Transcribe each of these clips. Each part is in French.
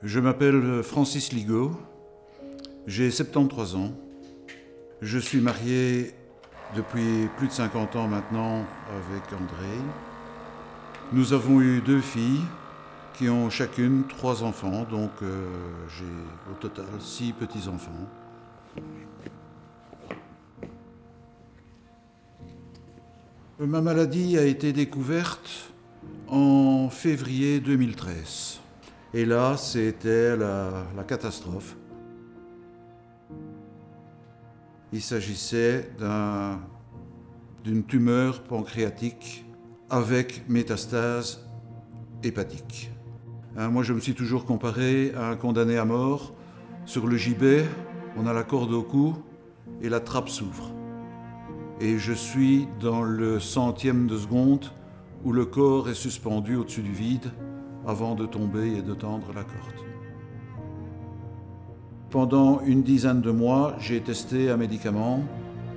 Je m'appelle Francis Ligaud, j'ai 73 ans. Je suis marié depuis plus de 50 ans maintenant avec André. Nous avons eu 2 filles qui ont chacune 3 enfants, donc j'ai au total 6 petits-enfants. Ma maladie a été découverte en février 2013. Et là, c'était la catastrophe. Il s'agissait d'une tumeur pancréatique avec métastase hépatique. Moi, je me suis toujours comparé à un condamné à mort. Sur le gibet, on a la corde au cou et la trappe s'ouvre. Et je suis dans le centième de seconde où le corps est suspendu au-dessus du vide avant de tomber et de tendre la corde. Pendant une dizaine de mois, j'ai testé un médicament.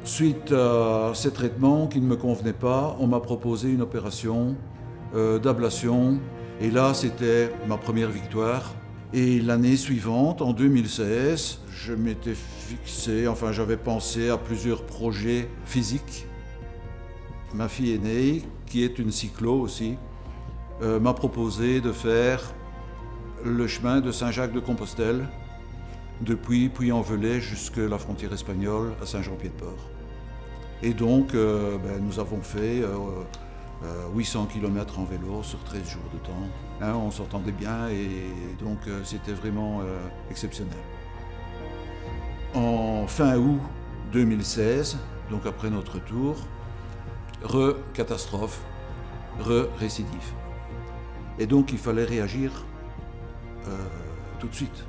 Suite à ces traitements qui ne me convenaient pas, on m'a proposé une opération d'ablation. Et là, c'était ma première victoire. Et l'année suivante, en 2016, je m'étais fixé, j'avais pensé à plusieurs projets physiques. Ma fille aînée, qui est une cyclo aussi, m'a proposé de faire le chemin de Saint-Jacques-de-Compostelle, depuis Puy-en-Velay jusqu'à la frontière espagnole à Saint-Jean-Pied-de-Port. Et donc, nous avons fait 800 km en vélo sur 13 jours de temps. On s'entendait bien et donc c'était vraiment exceptionnel. En fin août 2016, donc après notre tour, catastrophe, récidive. Et donc il fallait réagir tout de suite.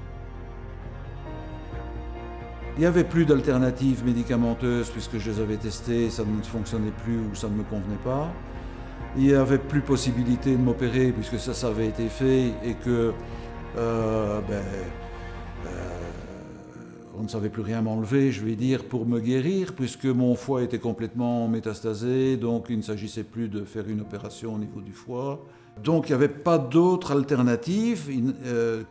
Il n'y avait plus d'alternatives médicamenteuses puisque je les avais testées, ça ne fonctionnait plus ou ça ne me convenait pas. Il n'y avait plus possibilité de m'opérer puisque ça avait été fait et que on ne savait plus rien m'enlever, je vais dire, pour me guérir, puisque mon foie était complètement métastasé, donc il ne s'agissait plus de faire une opération au niveau du foie. Donc il n'y avait pas d'autre alternative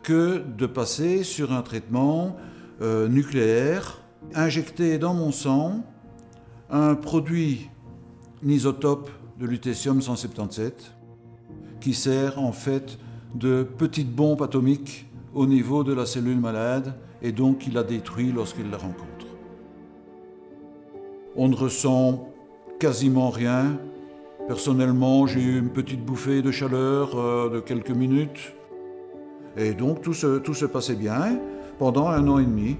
que de passer sur un traitement nucléaire, injecté dans mon sang un produit, un isotope de lutécium-177, qui sert en fait de petite bombe atomique au niveau de la cellule malade, et donc il la détruit lorsqu'il la rencontre. On ne ressent quasiment rien. Personnellement, j'ai eu une petite bouffée de chaleur de quelques minutes. Et donc tout se passait bien pendant 1 an et demi.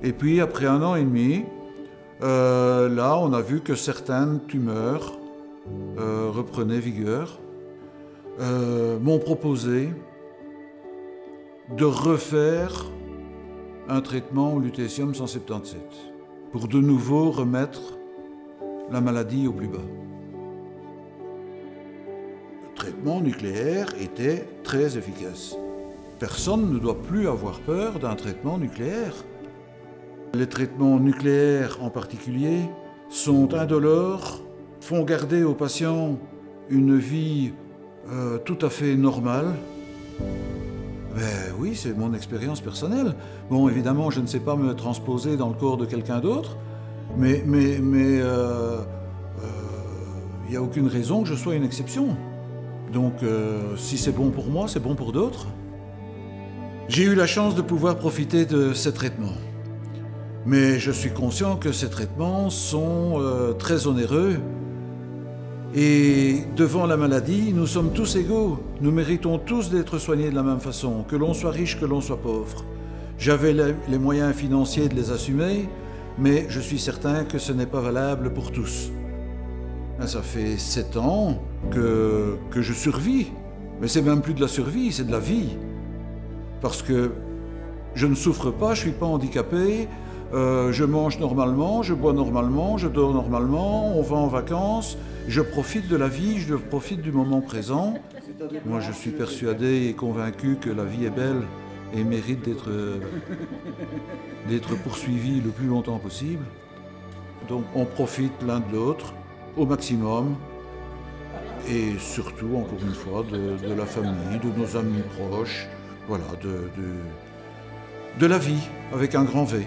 Et puis après 1 an et demi, là on a vu que certaines tumeurs reprenaient vigueur. M'ont proposé de refaire un traitement au lutécium-177 pour de nouveau remettre la maladie au plus bas. Le traitement nucléaire était très efficace. Personne ne doit plus avoir peur d'un traitement nucléaire. Les traitements nucléaires en particulier sont indolores, font garder aux patients une vie tout à fait normale. Oui, c'est mon expérience personnelle. Bon, évidemment, je ne sais pas me transposer dans le corps de quelqu'un d'autre, mais il n'y a aucune raison que je sois une exception. Donc, si c'est bon pour moi, c'est bon pour d'autres. J'ai eu la chance de pouvoir profiter de ces traitements. Mais je suis conscient que ces traitements sont très onéreux. Et devant la maladie, nous sommes tous égaux. Nous méritons tous d'être soignés de la même façon, que l'on soit riche, que l'on soit pauvre. J'avais les moyens financiers de les assumer, mais je suis certain que ce n'est pas valable pour tous. Ça fait 7 ans que je survis. Mais c'est même plus de la survie, c'est de la vie. Parce que je ne souffre pas, je ne suis pas handicapé, je mange normalement, je bois normalement, je dors normalement, on va en vacances. Je profite de la vie, je profite du moment présent. Moi, je suis persuadé et convaincu que la vie est belle et mérite d'être poursuivie le plus longtemps possible. Donc, on profite l'un de l'autre au maximum. Et surtout, encore une fois, de la famille, de nos amis proches, voilà, de la vie avec un grand V.